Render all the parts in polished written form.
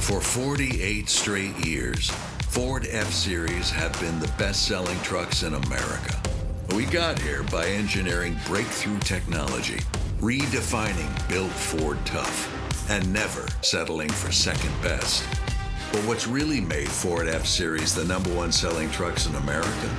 For 48 straight years, Ford F-Series have been the best-selling trucks in America. We got here by engineering breakthrough technology, redefining Built Ford Tough, and never settling for second best. But what's really made Ford F-Series the #1 selling trucks in America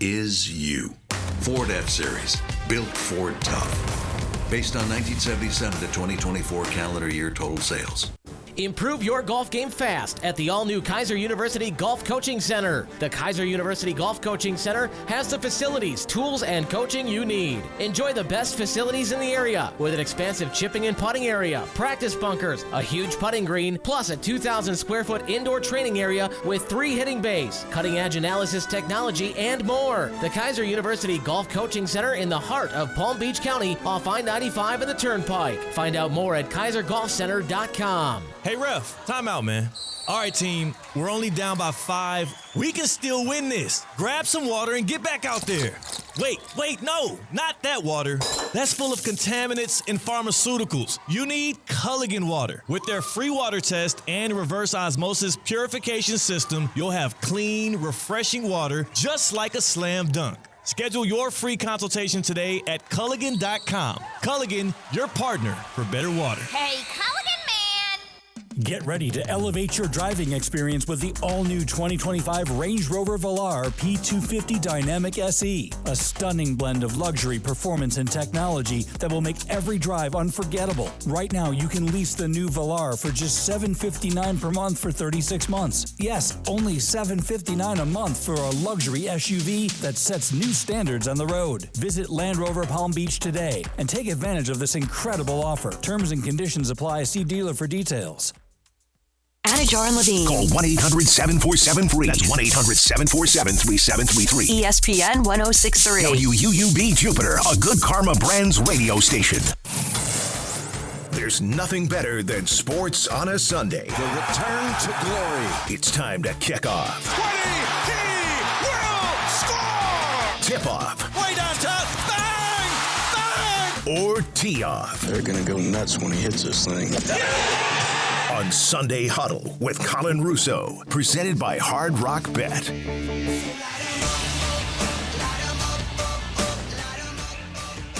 is you. Ford F-Series, Built Ford Tough. Based on 1977 to 2024 calendar year total sales. Improve your golf game fast at the all-new Kaiser University Golf Coaching Center. The Kaiser University Golf Coaching Center has the facilities, tools, and coaching you need. Enjoy the best facilities in the area with an expansive chipping and putting area, practice bunkers, a huge putting green, plus a 2,000 square foot indoor training area with 3 hitting bays, cutting-edge analysis technology, and more. The Kaiser University Golf Coaching Center in the heart of Palm Beach County off I-95 and the Turnpike. Find out more at kaisergolfcenter.com. Hey, ref, time out, man. All right, team, we're only down by 5. We can still win this. Grab some water and get back out there. Wait, no, not that water. That's full of contaminants and pharmaceuticals. You need Culligan water. With their free water test and reverse osmosis purification system, you'll have clean, refreshing water just like a slam dunk. Schedule your free consultation today at Culligan.com. Culligan, your partner for better water. Hey, Culligan! Get ready to elevate your driving experience with the all-new 2025 Range Rover Velar P250 Dynamic SE. A stunning blend of luxury, performance, and technology that will make every drive unforgettable. Right now, you can lease the new Velar for just $759 per month for 36 months. Yes, only $759 a month for a luxury SUV that sets new standards on the road. Visit Land Rover Palm Beach today and take advantage of this incredible offer. Terms and conditions apply. See dealer for details. Anajar and Levine. Call 1-800-747-FREE. That's 1-800-747-3733. ESPN 1063. WUUB Jupiter, a Good Karma Brands radio station. There's nothing better than sports on a Sunday. The return to glory. It's time to kick off. 20, he will score! Tip off. Way down top. Bang! Or tee off. They're going to go nuts when he hits this thing. On Sunday Huddle with Colin Russo, presented by Hard Rock Bet.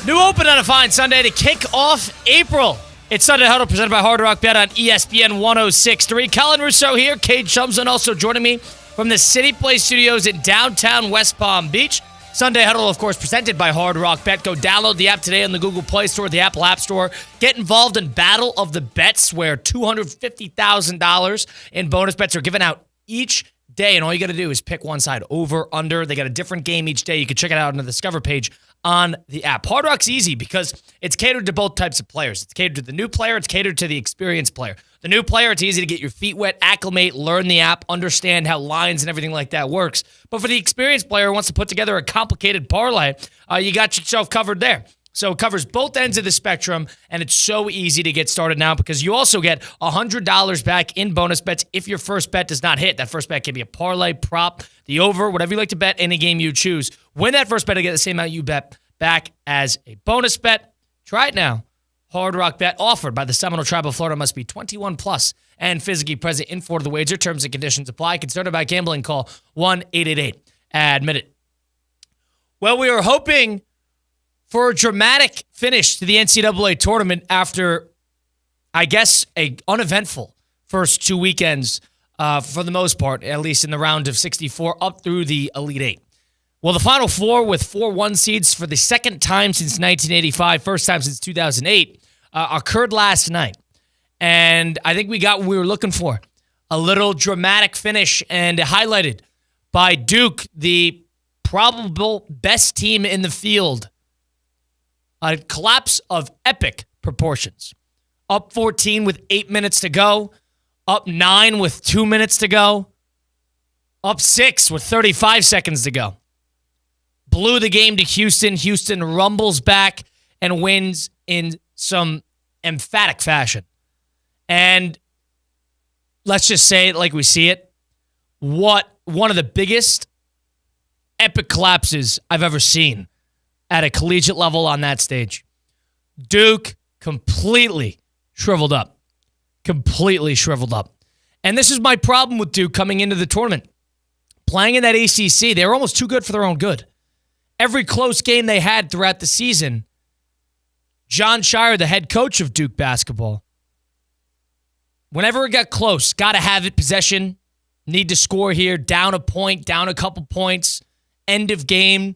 New open on a fine Sunday to kick off April. It's Sunday Huddle presented by Hard Rock Bet on ESPN 1063. Colin Russo here, Cade Shumsden also joining me from the City Place Studios in downtown West Palm Beach. Sunday Huddle, of course, presented by Hard Rock Bet. Go download the app today on the Google Play Store, the Apple App Store. Get involved in Battle of the Bets, where $250,000 in bonus bets are given out each day, and all you got to do is pick one side, over, under. They got a different game each day. You can check it out on the Discover page on the app. Hard Rock's easy because it's catered to both types of players. It's catered to the new player. It's catered to the experienced player. The new player, it's easy to get your feet wet, acclimate, learn the app, understand how lines and everything like that works. But for the experienced player who wants to put together a complicated parlay, you got yourself covered there. So it covers both ends of the spectrum, and it's so easy to get started now because you also get $100 back in bonus bets if your first bet does not hit. That first bet can be a parlay, prop, the over, whatever you like to bet, any game you choose. Win that first bet to get the same amount you bet back as a bonus bet. Try it now. Hard Rock Bet offered by the Seminole Tribe of Florida must be 21 plus and physically present in Florida. The wager, terms and conditions apply. Concerned about gambling, call 1-888-ADMIT-IT. Well, we were hoping for a dramatic finish to the NCAA tournament after, I guess, a uneventful first 2 weekends for the most part, at least in the round of 64 up through the Elite Eight. Well, the Final Four with 4 1 seeds for the second time since 1985, first time since 2008, occurred last night. And I think we got what we were looking for. A little dramatic finish, and highlighted by Duke, the probable best team in the field. A collapse of epic proportions. Up 14 with 8 minutes to go. Up 9 with 2 minutes to go. Up 6 with 35 seconds to go. Blew the game to Houston. Houston rumbles back and wins in some emphatic fashion. And let's just say it like we see it. What one of the biggest epic collapses I've ever seen at a collegiate level on that stage. Duke completely shriveled up. Completely shriveled up. And this is my problem with Duke coming into the tournament. Playing in that ACC, they were almost too good for their own good. Every close game they had throughout the season, Jon Scheyer, the head coach of Duke basketball, whenever it got close, got to have it, possession, need to score here, down a point, down a couple points, end of game,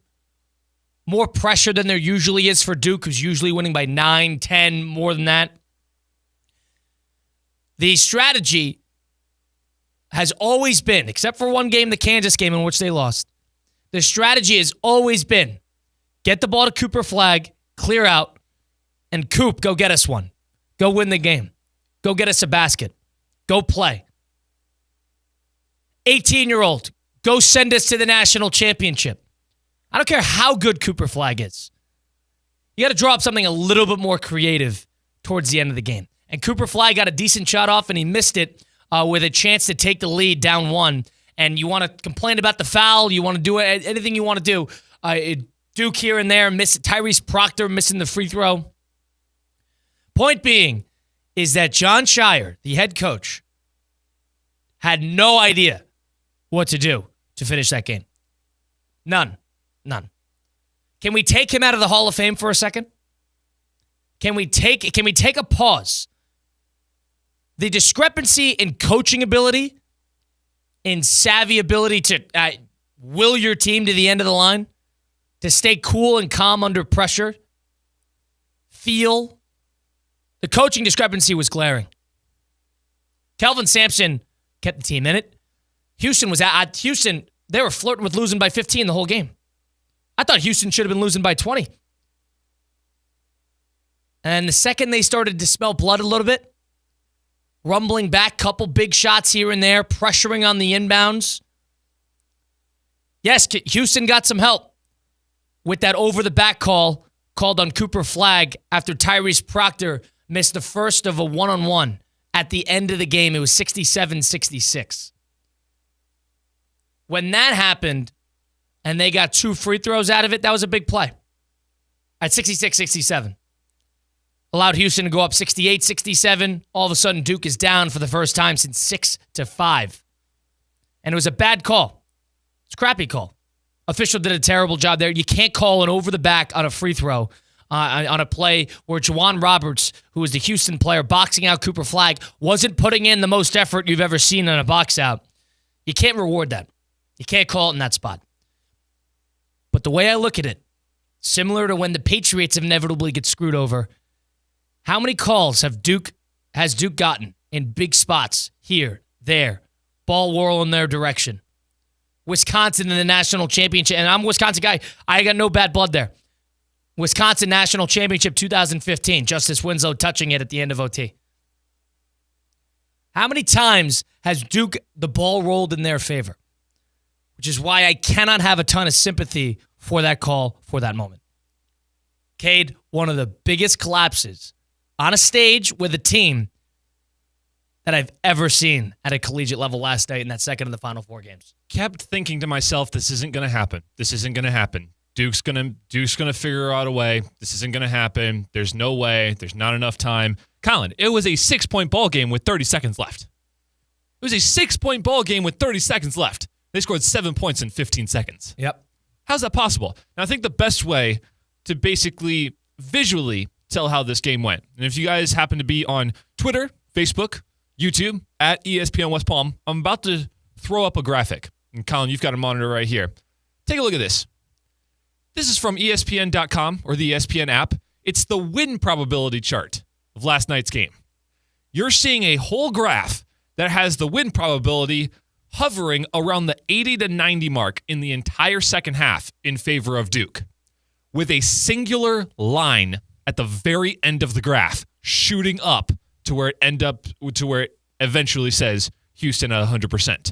more pressure than there usually is for Duke, who's usually winning by 9, 10, more than that. The strategy has always been, except for one game, the Kansas game in which they lost, the strategy has always been get the ball to Cooper Flagg, clear out, and Coop, go get us one. Go win the game. Go get us a basket. Go play. 18-year-old, go send us to the national championship. I don't care how good Cooper Flagg is. You got to draw up something a little bit more creative towards the end of the game. And Cooper Flagg got a decent shot off, and he missed it with a chance to take the lead down 1. And you want to complain about the foul. You want to do anything you want to do. Duke here and there, Tyrese Proctor missing the free throw. Point being is that Jon Scheyer, the head coach, had no idea what to do to finish that game. None. Can we take him out of the Hall of Fame for a second? Can we take a pause? The discrepancy in coaching ability, in savvy ability to will your team to the end of the line, to stay cool and calm under pressure, feel. The coaching discrepancy was glaring. Kelvin Sampson kept the team in it. Houston, they were flirting with losing by 15 the whole game. I thought Houston should have been losing by 20. And the second they started to smell blood a little bit, rumbling back, couple big shots here and there, pressuring on the inbounds. Yes, Houston got some help with that over-the-back call called on Cooper Flagg after Tyrese Proctor missed the first of a one-on-one. At the end of the game, it was 67-66. When that happened and they got 2 free throws out of it, that was a big play. At 66-67. Allowed Houston to go up 68-67. All of a sudden, Duke is down for the first time since 6-5. And it was a bad call. It's a crappy call. Official did a terrible job there. You can't call an over the back on a free throw on a play where Juwan Roberts, who was the Houston player boxing out Cooper Flagg, wasn't putting in the most effort you've ever seen in a box out. You can't reward that. You can't call it in that spot. But the way I look at it, similar to when the Patriots inevitably get screwed over, how many calls has Duke gotten in big spots here, there, ball whirl in their direction? Wisconsin in the national championship, and I'm a Wisconsin guy. I got no bad blood there. Wisconsin national championship 2015, Justice Winslow touching it at the end of OT. How many times has Duke the ball rolled in their favor? Which is why I cannot have a ton of sympathy for that call, for that moment. Cade, one of the biggest collapses on a stage with a team that I've ever seen at a collegiate level last night in that second of the Final 4 games. Kept thinking to myself, this isn't going to happen. This isn't going to happen. Duke's gonna figure out a way. This isn't going to happen. There's no way. There's not enough time. Colin, it was a 6-point ball game with 30 seconds left. It was a 6-point ball game with 30 seconds left. They scored 7 points in 15 seconds. Yep. How's that possible? Now, I think the best way to basically visually tell how this game went, and if you guys happen to be on Twitter, Facebook, YouTube, at ESPN West Palm, I'm about to throw up a graphic. And Colin, you've got a monitor right here. Take a look at this. This is from ESPN.com or the ESPN app. It's the win probability chart of last night's game. You're seeing a whole graph that has the win probability hovering around the 80 to 90 mark in the entire second half in favor of Duke, with a singular line at the very end of the graph shooting up to where it eventually says Houston at 100%.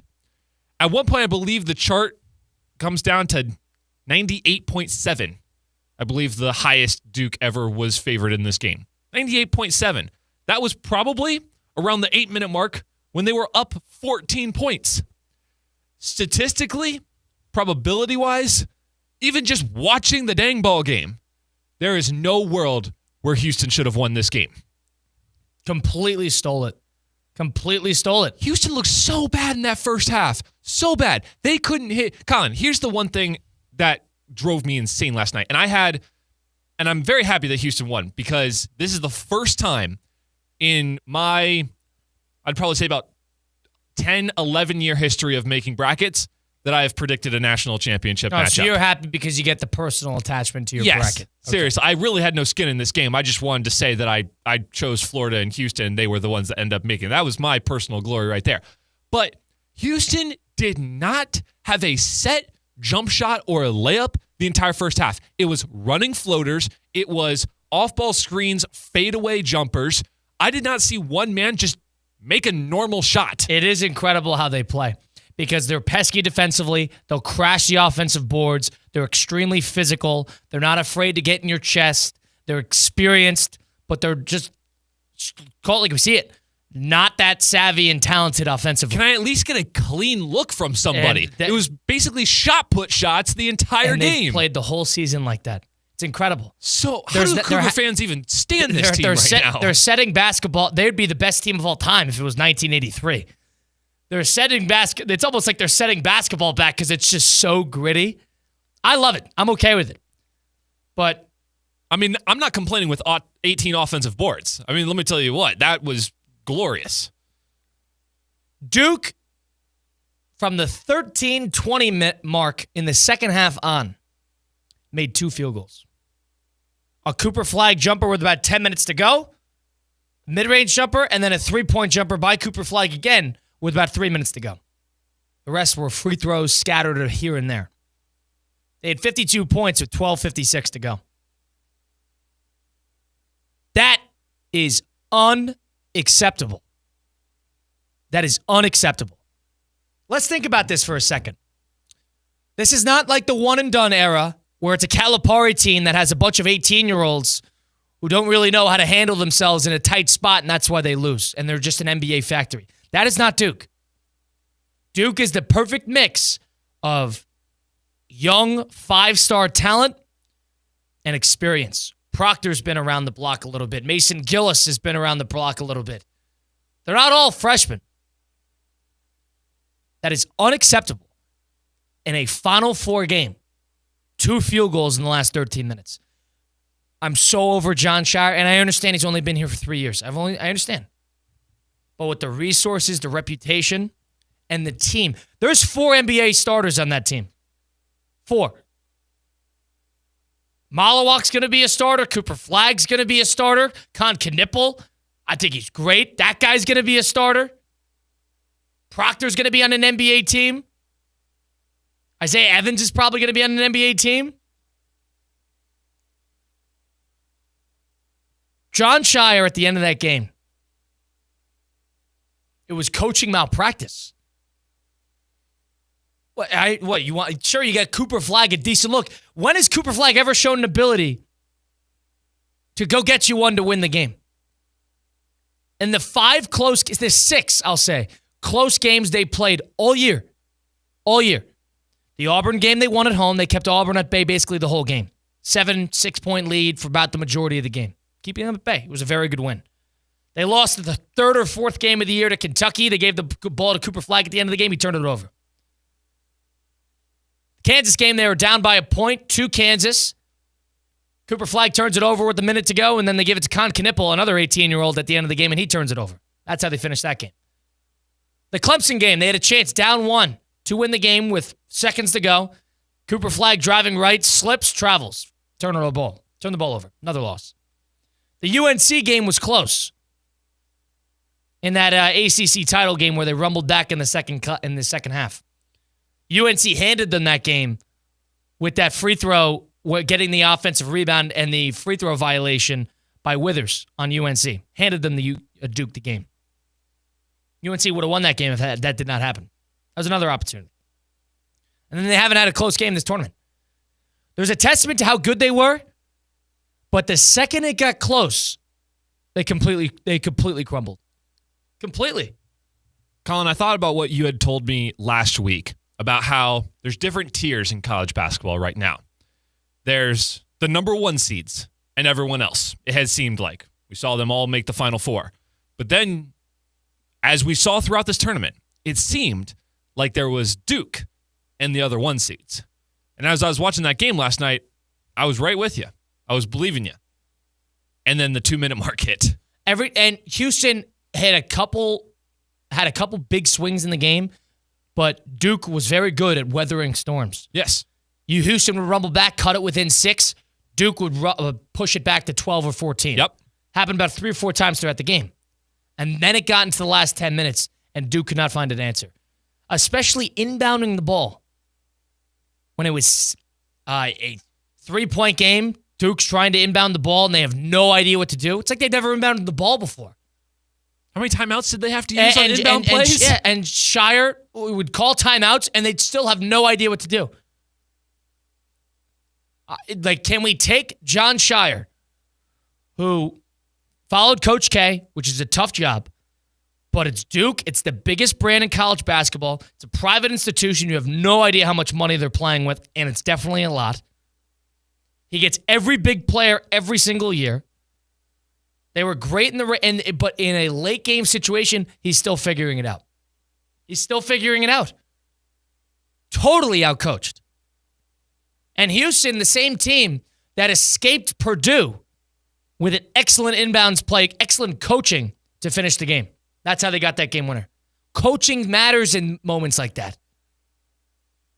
At one point, I believe the chart comes down to 98.7. I believe the highest Duke ever was favored in this game. 98.7. That was probably around the 8-minute mark when they were up 14 points. Statistically, probability-wise, even just watching the dang ball game, there is no world where Houston should have won this game. Completely stole it. Completely stole it. Houston looked so bad in that first half. So bad. They couldn't hit. Colin, here's the one thing that drove me insane last night. And I'm very happy that Houston won because this is the first time in my, I'd probably say about 10, 11-year history of making brackets that I have predicted a national championship matchup. So you're happy because you get the personal attachment to your bracket. Seriously. I really had no skin in this game. I just wanted to say that I chose Florida and Houston, and they were the ones that ended up making it. That was my personal glory right there. But Houston did not have a set jump shot or a layup the entire first half. It was running floaters. It was off-ball screens, fadeaway jumpers. I did not see one man just make a normal shot. It is incredible how they play because they're pesky defensively. They'll crash the offensive boards. They're extremely physical. They're not afraid to get in your chest. They're experienced, but they're just, call it like we see it, not that savvy and talented offensively. Can I at least get a clean look from somebody? It was basically shot put shots the entire game. They've played the whole season like that. It's incredible. So how do Cougar fans even stand this team now? They're setting basketball. They'd be the best team of all time if it was 1983. They're setting It's almost like they're setting basketball back because it's just so gritty. I love it. I'm okay with it. But I mean, I'm not complaining with 18 offensive boards. I mean, let me tell you what, that was glorious. Duke, from the 13-20 mark in the second half on, made 2 field goals. A Cooper Flag jumper with about 10 minutes to go, mid-range jumper, and then a 3-point jumper by Cooper Flag again with about 3 minutes to go. The rest were free throws scattered here and there. They had 52 points with 12:56 to go. That is unacceptable. That is unacceptable. Let's think about this for a second. This is not like the one-and-done era where it's a Calipari team that has a bunch of 18-year-olds who don't really know how to handle themselves in a tight spot, and that's why they lose, and they're just an NBA factory. That is not Duke. Duke is the perfect mix of young 5-star talent and experience. Proctor's been around the block a little bit. Mason Gillis has been around the block a little bit. They're not all freshmen. That is unacceptable in a Final Four game. 2 field goals in the last 13 minutes. I'm so over John Shire, and I understand he's only been here for 3 years. I understand. But with the resources, the reputation, and the team, there's 4 NBA starters on that team. 4. Malawak's going to be a starter. Cooper Flag's going to be a starter. Con Knipple, I think he's great. That guy's going to be a starter. Proctor's going to be on an NBA team. Isaiah Evans is probably going to be on an NBA team. John Shire at the end of that game, it was coaching malpractice. What you want? Sure, you got Cooper Flag, a decent look. When has Cooper Flag ever shown an ability to go get you one to win the game? And the 5 close, there's 6, I'll say, close games they played all year. All year. The Auburn game they won at home. They kept Auburn at bay basically the whole game. 6-point lead for about the majority of the game. Keeping them at bay. It was a very good win. They lost the 3rd or 4th game of the year to Kentucky. They gave the ball to Cooper Flag at the end of the game. He turned it over. Kansas game, they were down by a point to Kansas. Cooper Flag turns it over with a minute to go, and then they give it to Con Knipple, another 18-year-old, at the end of the game, and he turns it over. That's how they finished that game. The Clemson game, they had a chance down 1 to win the game with seconds to go. Cooper Flag driving right, slips, travels. Turn the ball over. Another loss. The UNC game was close. In that ACC title game where they rumbled back in the second half. UNC handed them that game with that free throw, getting the offensive rebound and the free throw violation by Withers on UNC. Handed them Duke the game. UNC would have won that game if that did not happen. That was another opportunity. And then they haven't had a close game this tournament. There's a testament to how good they were, but the second it got close, they completely crumbled. Completely. Colin, I thought about what you had told me last week about how there's different tiers in college basketball right now. There's the number 1 seeds and everyone else. It has seemed like we saw them all make the Final Four. But then as we saw throughout this tournament, it seemed like there was Duke and the other 1 seeds. And as I was watching that game last night, I was right with you. I was believing you. And then the 2-minute mark hit. And Houston had a couple big swings in the game, but Duke was very good at weathering storms. Yes. Houston would rumble back, cut it within 6. Duke would push it back to 12 or 14. Yep. Happened about 3 or 4 times throughout the game. And then it got into the last 10 minutes, and Duke could not find an answer. Especially inbounding the ball. When it was a 3-point game, Duke's trying to inbound the ball, and they have no idea what to do. It's like they've never inbounded the ball before. How many timeouts did they have to use on inbound plays? And Shire would call timeouts, and they'd still have no idea what to do. Can we take John Shire, who followed Coach K, which is a tough job, but it's Duke. It's the biggest brand in college basketball. It's a private institution. You have no idea how much money they're playing with, and it's definitely a lot. He gets every big player every single year. They were great but in a late game situation, he's still figuring it out. Totally outcoached. And Houston, the same team that escaped Purdue with an excellent inbounds play, excellent coaching to finish the game. That's how they got that game winner. Coaching matters in moments like that.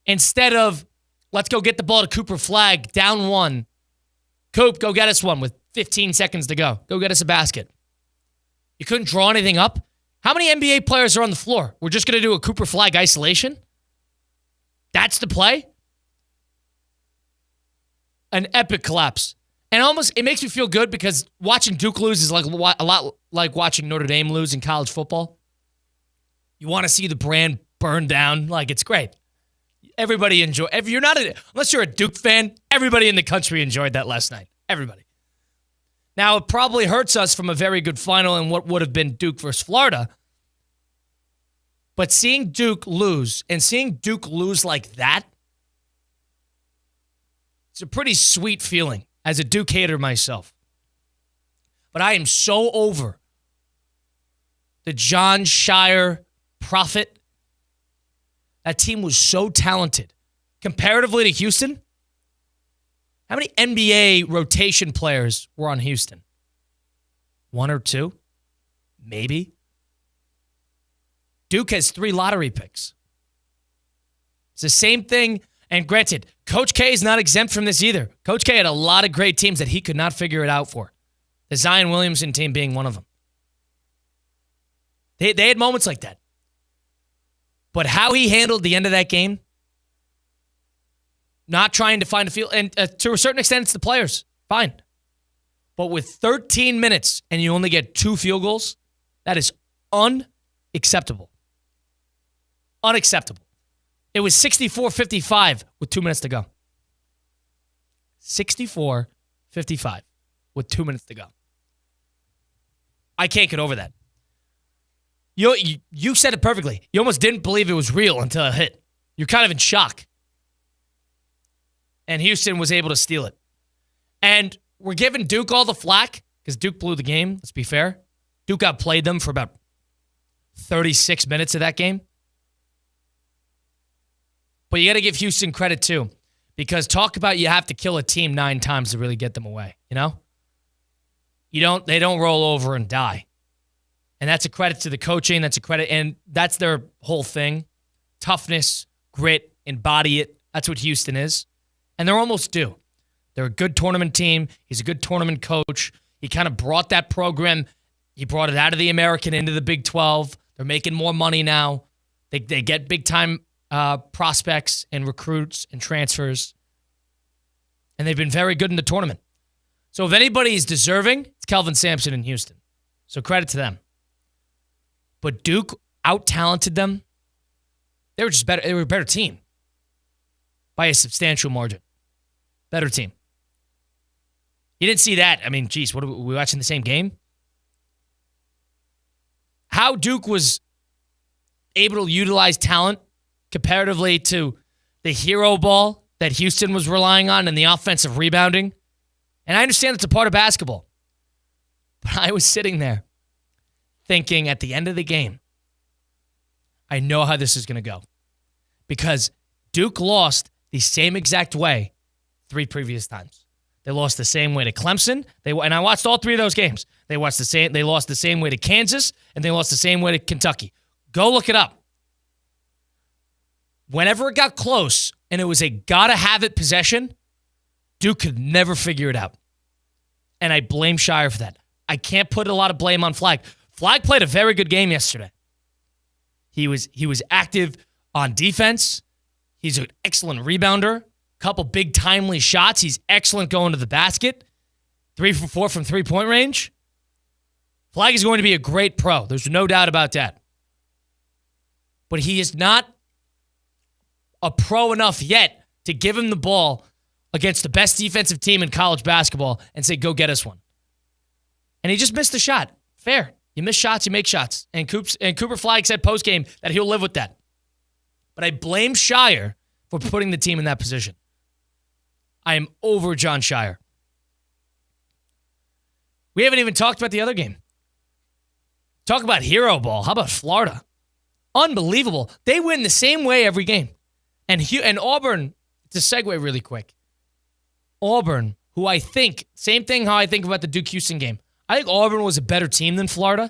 Instead of, let's go get the ball to Cooper Flagg, down 1. Coop, go get us one with 15 seconds to go. Go get us a basket. You couldn't draw anything up? How many NBA players are on the floor? We're just going to do a Cooper Flagg isolation? That's the play? An epic collapse. And it makes me feel good because watching Duke lose is like a lot like watching Notre Dame lose in college football. You want to see the brand burn down. Like, it's great. Everybody enjoy. Unless you're a Duke fan, everybody in the country enjoyed that last night. Everybody. Now, it probably hurts us from a very good final in what would have been Duke versus Florida. But seeing Duke lose like that, it's a pretty sweet feeling as a Duke hater myself. But I am so over the John Shire prophet. That team was so talented. Comparatively to Houston, how many NBA rotation players were on Houston? 1 or 2? Maybe. Duke has 3 lottery picks. It's the same thing. And granted, Coach K is not exempt from this either. Coach K had a lot of great teams that he could not figure it out for. The Zion Williamson team being one of them. They had moments like that. But how he handled the end of that game, not trying to find a field, and to a certain extent, it's the players. Fine. But with 13 minutes and you only get 2 field goals, that is unacceptable. Unacceptable. It was 64-55 with 2 minutes to go. 64-55 with 2 minutes to go. I can't get over that. You said it perfectly. You almost didn't believe it was real until it hit. You're kind of in shock. And Houston was able to steal it. And we're giving Duke all the flack because Duke blew the game, let's be fair. Duke outplayed them for about 36 minutes of that game. But you got to give Houston credit too, because talk about you have to kill a team 9 times to really get them away, you know? They don't roll over and die. And that's a credit to the coaching, that's a credit, and that's their whole thing. Toughness, grit, embody it. That's what Houston is. And they're almost due. They're a good tournament team. He's a good tournament coach. He kind of brought that program, he brought it out of the American into the Big 12. They're making more money now. They get big-time prospects and recruits and transfers. And they've been very good in the tournament. So if anybody is deserving, it's Kelvin Sampson in Houston. So credit to them. But Duke out-talented them. They were just better. They were a better team by a substantial margin. Better team. You didn't see that. I mean, geez, what are we watching the same game? How Duke was able to utilize talent comparatively to the hero ball that Houston was relying on and the offensive rebounding. And I understand it's a part of basketball. But I was sitting there thinking at the end of the game, I know how this is going to go. Because Duke lost the same exact way 3 previous times. They lost the same way to Clemson. And I watched all 3 of those games. They lost the same way to Kansas, and they lost the same way to Kentucky. Go look it up. Whenever it got close and it was a gotta-have-it possession, Duke could never figure it out. And I blame Shire for that. I can't put a lot of blame on Flagg. Flagg played a very good game yesterday. He was active on defense. He's an excellent rebounder. Couple big timely shots. He's excellent going to the basket. 3 for 4 from three-point range. Flagg is going to be a great pro. There's no doubt about that. But he is not a pro enough yet to give him the ball against the best defensive team in college basketball and say, go get us one. And he just missed a shot. Fair. You miss shots, you make shots. And Cooper Flagg said post-game that he'll live with that. But I blame Shire for putting the team in that position. I am over John Shire. We haven't even talked about the other game. Talk about hero ball. How about Florida? Unbelievable. They win the same way every game. And Auburn, to segue really quick, Auburn, who I think, same thing how I think about the Duke-Houston game. I think Auburn was a better team than Florida,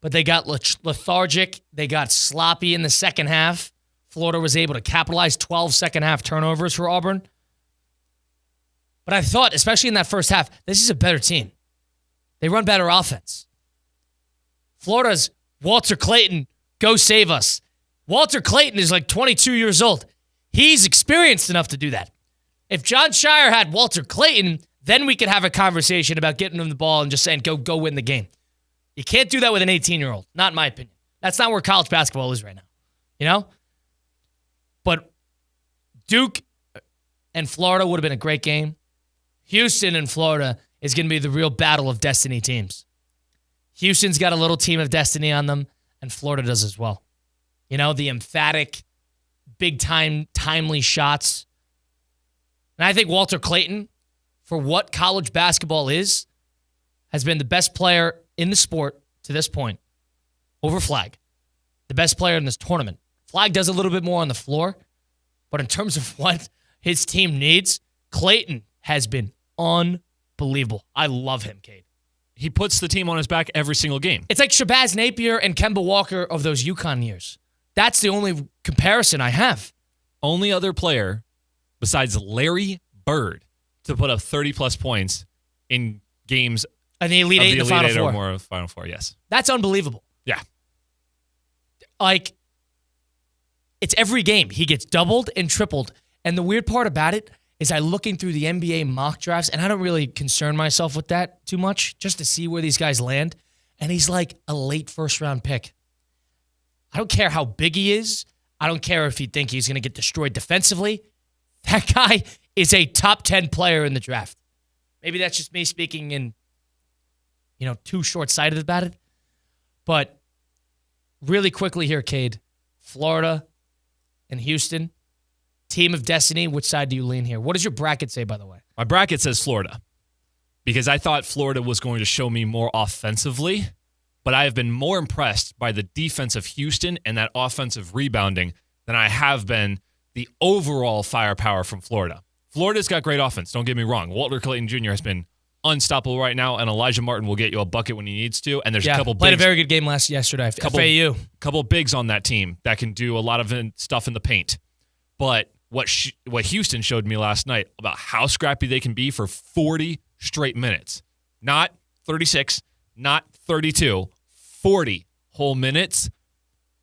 but they got lethargic. They got sloppy in the second half. Florida was able to capitalize 12 second-half turnovers for Auburn. But I thought, especially in that first half, this is a better team. They run better offense. Florida's Walter Clayton, go save us. Walter Clayton is like 22 years old. He's experienced enough to do that. If John Shire had Walter Clayton, then we could have a conversation about getting him the ball and just saying, go win the game. You can't do that with an 18-year-old, not in my opinion. That's not where college basketball is right now. You know? But Duke and Florida would have been a great game. Houston and Florida is going to be the real battle of destiny teams. Houston's got a little team of destiny on them, and Florida does as well. You know, the emphatic, big-time, timely shots. And I think Walter Clayton, for what college basketball is, has been the best player in the sport to this point over Flagg. The best player in this tournament. Flagg does a little bit more on the floor, but in terms of what his team needs, Clayton has been unbelievable. I love him, Cade. He puts the team on his back every single game. It's like Shabazz Napier and Kemba Walker of those UConn years. That's the only comparison I have. Only other player besides Larry Bird to put up 30-plus points in games and the Elite Eight, the the Final Elite Eight Four. Or more Final Four, yes. That's unbelievable. Yeah. Like, it's every game. He gets doubled and tripled. And the weird part about it is I'm looking through the NBA mock drafts, and I don't really concern myself with that too much, just to see where these guys land. And he's like a late first-round pick. I don't care how big he is. I don't care if you think he's going to get destroyed defensively. That guy is a top 10 player in the draft. Maybe that's just me speaking in, too short-sighted about it. But really quickly here, Cade, Florida and Houston, team of destiny. Which side do you lean here? What does your bracket say, by the way? My bracket says Florida because I thought Florida was going to show me more offensively, but I have been more impressed by the defense of Houston and that offensive rebounding than I have been the overall firepower from Florida. Florida's got great offense, don't get me wrong. Walter Clayton Jr. has been unstoppable right now, and Elijah Martin will get you a bucket when he needs to. And there's a couple played bigs, a very good game yesterday. FAU. Couple bigs on that team that can do a lot of stuff in the paint. But what Houston showed me last night about how scrappy they can be for 40 straight minutes. Not 36, not 32, 40 whole minutes.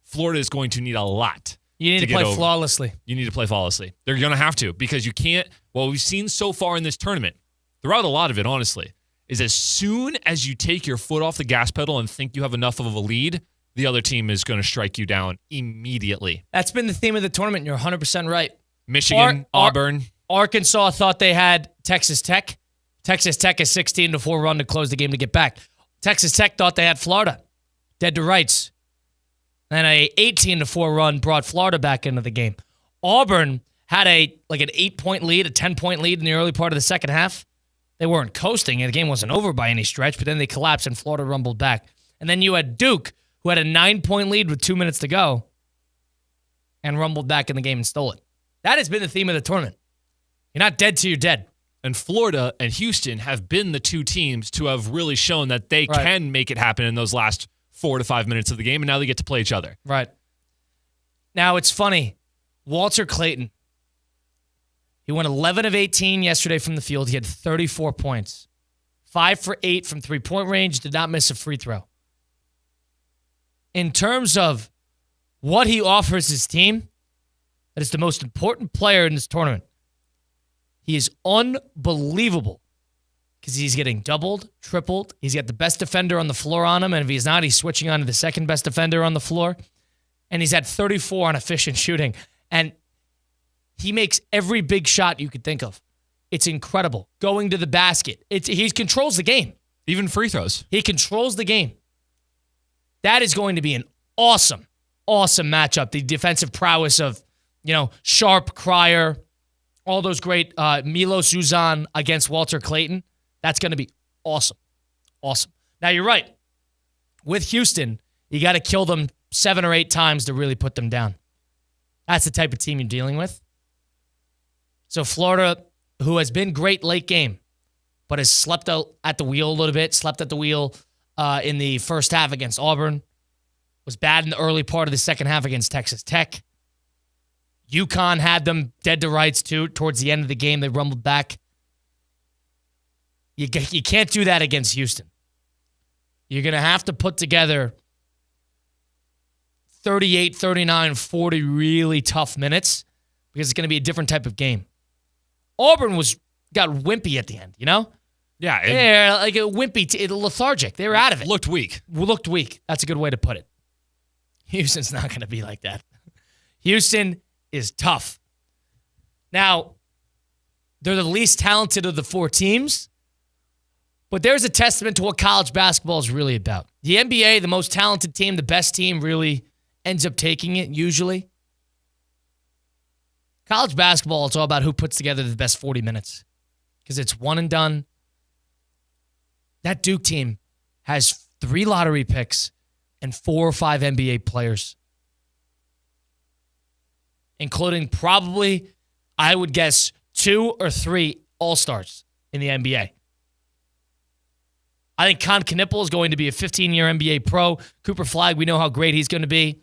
Florida is going to need a lot. You need to play flawlessly. You need to play flawlessly. They're going to have to because you can't. What we've seen so far in this tournament, throughout a lot of it, honestly, is as soon as you take your foot off the gas pedal and think you have enough of a lead, the other team is going to strike you down immediately. That's been the theme of the tournament. You're 100% right. Michigan, Auburn. Arkansas thought they had Texas Tech. Texas Tech is 16-4 run to close the game to get back. Texas Tech thought they had Florida. Dead to rights. And a 18-4 run brought Florida back into the game. Auburn had an 8-point lead, a 10-point lead in the early part of the second half. They weren't coasting, and the game wasn't over by any stretch, but then they collapsed and Florida rumbled back. And then you had Duke, who had a 9-point lead with 2 minutes to go, and rumbled back in the game and stole it. That has been the theme of the tournament. You're not dead till you're dead. And Florida and Houston have been the two teams to have really shown that they can make it happen in those last 4 to 5 minutes of the game, and now they get to play each other. Right. Now, it's funny. Walter Clayton, he went 11 of 18 yesterday from the field. He had 34 points. 5 for 8 from three-point range, did not miss a free throw. In terms of what he offers his team, that is the most important player in this tournament. He is unbelievable because he's getting doubled, tripled. He's got the best defender on the floor on him, and if he's not, he's switching on to the second best defender on the floor. And he's at 34 on efficient shooting. And he makes every big shot you could think of. It's incredible. Going to the basket. He controls the game. Even free throws. He controls the game. That is going to be an awesome, awesome matchup. The defensive prowess of, Sharp, Cryer, all those great Milos Uzan against Walter Clayton. That's going to be awesome. Awesome. Now, you're right. With Houston, you got to kill them 7 or 8 times to really put them down. That's the type of team you're dealing with. So Florida, who has been great late game, but has slept out at the wheel a little bit, slept at the wheel in the first half against Auburn, was bad in the early part of the second half against Texas Tech. UConn had them dead to rights, too. Towards the end of the game, they rumbled back. You can't do that against Houston. You're going to have to put together 38, 39, 40 really tough minutes because it's going to be a different type of game. Auburn got wimpy at the end, Yeah. They're like a wimpy, lethargic. They were out of it. Looked weak. Looked weak. That's a good way to put it. Houston's not going to be like that. Houston is tough. Now, they're the least talented of the 4 teams, but there's a testament to what college basketball is really about. The NBA, the most talented team, the best team really ends up taking it usually. College basketball, it's all about who puts together the best 40 minutes because it's one and done. That Duke team has 3 lottery picks and 4 or 5 NBA players, including probably, I would guess, 2 or 3 All-Stars in the NBA. I think Con Knippel is going to be a 15-year NBA pro. Cooper Flagg, we know how great he's going to be.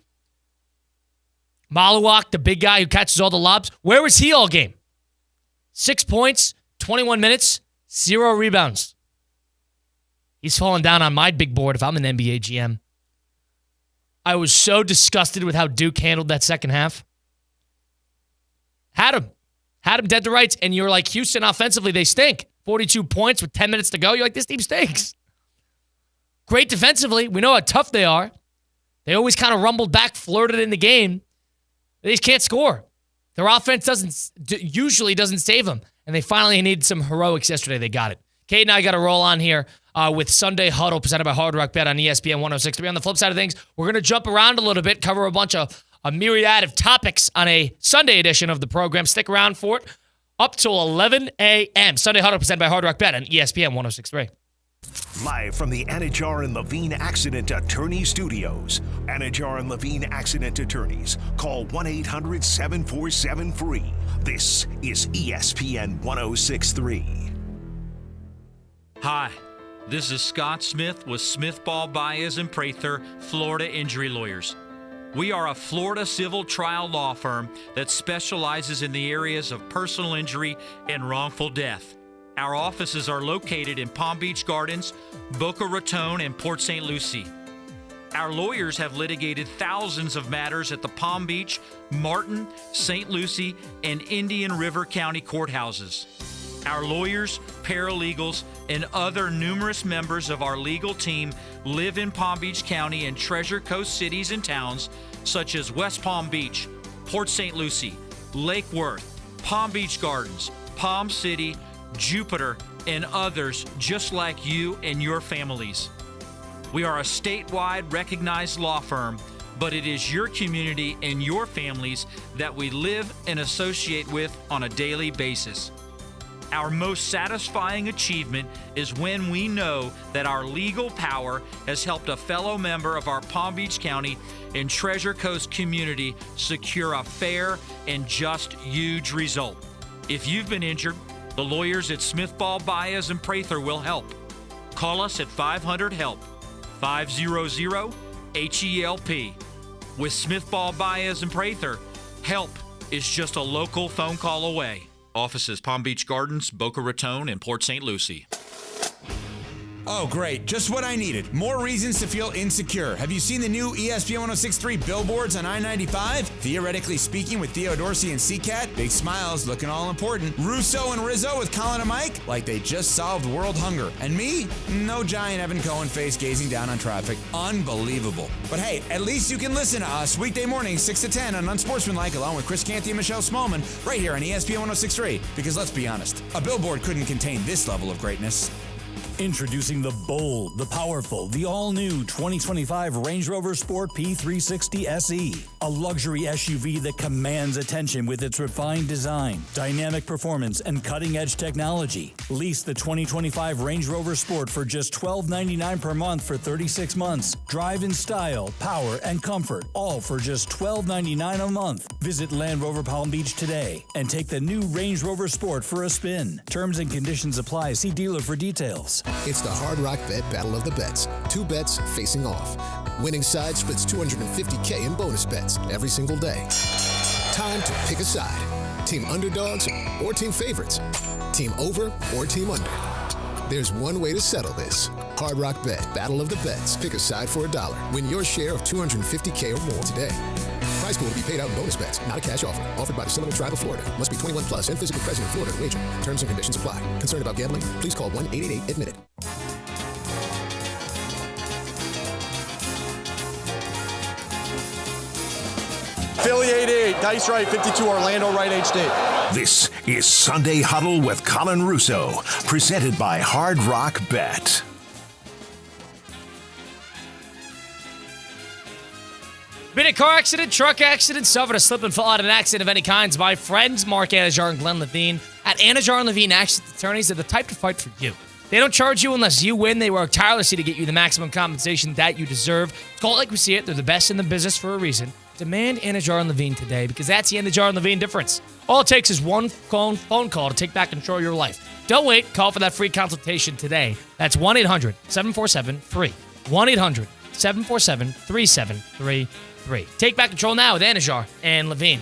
Maluak, the big guy who catches all the lobs, where was he all game? 6 points, 21 minutes, 0 rebounds. He's falling down on my big board if I'm an NBA GM. I was so disgusted with how Duke handled that second half. Had him dead to rights, and you're like, Houston offensively, they stink. 42 points with 10 minutes to go. You're like, this team stinks. Great defensively. We know how tough they are. They always kind of rumbled back, flirted in the game. They just can't score. Their offense usually doesn't save them, and they finally needed some heroics yesterday. They got it. Kate and I got to roll on here with Sunday Huddle presented by Hard Rock Bet on ESPN 106.3. On the flip side of things, we're going to jump around a little bit, cover a myriad of topics on a Sunday edition of the program. Stick around for it up till 11 a.m. Sunday Huddle presented by Hard Rock Bet on ESPN 106.3. Live from the Anajar and Levine Accident Attorney Studios. Anajar and Levine Accident Attorneys. Call 1-800-747-FREE. This is ESPN 106.3. Hi, this is Scott Smith with Smith Ball Baez and Prather, Florida Injury Lawyers. We are a Florida civil trial law firm that specializes in the areas of personal injury and wrongful death. Our offices are located in Palm Beach Gardens, Boca Raton, and Port St. Lucie. Our lawyers have litigated thousands of matters at the Palm Beach, Martin, St. Lucie, and Indian River County courthouses. Our lawyers, paralegals, and other numerous members of our legal team live in Palm Beach County and Treasure Coast cities and towns such as West Palm Beach, Port St. Lucie, Lake Worth, Palm Beach Gardens, Palm City, Jupiter, and others just like you and your families. We are a statewide recognized law firm, but it is your community and your families that we live and associate with on a daily basis. Our most satisfying achievement is when we know that our legal power has helped a fellow member of our Palm Beach County and Treasure Coast community secure a fair and just huge result. If you've been injured, the lawyers at Smith, Ball, Baez, and Prather will help. Call us at 500-HELP, 500-HELP. With Smith, Ball, Baez, and Prather, help is just a local phone call away. Offices Palm Beach Gardens, Boca Raton, and Port St. Lucie. Oh, great. Just what I needed. More reasons to feel insecure. Have you seen the new ESPN 1063 billboards on I-95? Theoretically speaking with Theo Dorsey and CCAT. Big smiles, looking all important. Russo and Rizzo with Colin and Mike, like they just solved world hunger. And me? No giant Evan Cohen face gazing down on traffic. Unbelievable. But hey, at least you can listen to us weekday mornings 6 to 10 on Unsportsmanlike along with Chris Canty and Michelle Smallman right here on ESPN 1063. Because let's be honest, a billboard couldn't contain this level of greatness. Introducing the bold, the powerful, the all-new 2025 Range Rover Sport P360 SE. A luxury SUV that commands attention with its refined design, dynamic performance, and cutting-edge technology. Lease the 2025 Range Rover Sport for just $12.99 per month for 36 months. Drive in style, power, and comfort, all for just $12.99 a month. Visit Land Rover Palm Beach today and take the new Range Rover Sport for a spin. Terms and conditions apply. See dealer for details. It's the Hard Rock Bet Battle of the Bets. 2 bets facing off. Winning side splits $250K in bonus bets every single day. Time to pick a side. Team underdogs or team favorites. Team over or team under. There's one way to settle this. Hard Rock Bet Battle of the Bets. Pick a side for $1. Win your share of $250K or more today. Prize pool to be paid out in bonus bets, not a cash offer. Offered by the Seminole Tribe of Florida. Must be 21 plus and physically present in Florida to wager. Terms and conditions apply. Concerned about gambling? Please call 1-888-ADMIT-IT. Philly 88, Dice Right 52, Orlando Right HD. This is Sunday Huddle with Colin Russo, presented by Hard Rock Bet. Been a car accident, truck accident, suffered a slip and fall out of an accident of any kinds. My friends, Mark Anajar and Glenn Levine, at Anajar and Levine Accident Attorneys, are the type to fight for you. They don't charge you unless you win. They work tirelessly to get you the maximum compensation that you deserve. Call it like we see it. They're the best in the business for a reason. Demand Anajar and Levine today, because that's the Anajar and Levine difference. All it takes is one phone call to take back control of your life. Don't wait. Call for that free consultation today. That's 1-800-747-FREE. 1-800-747-3733. Take back control now with Anajar and Levine.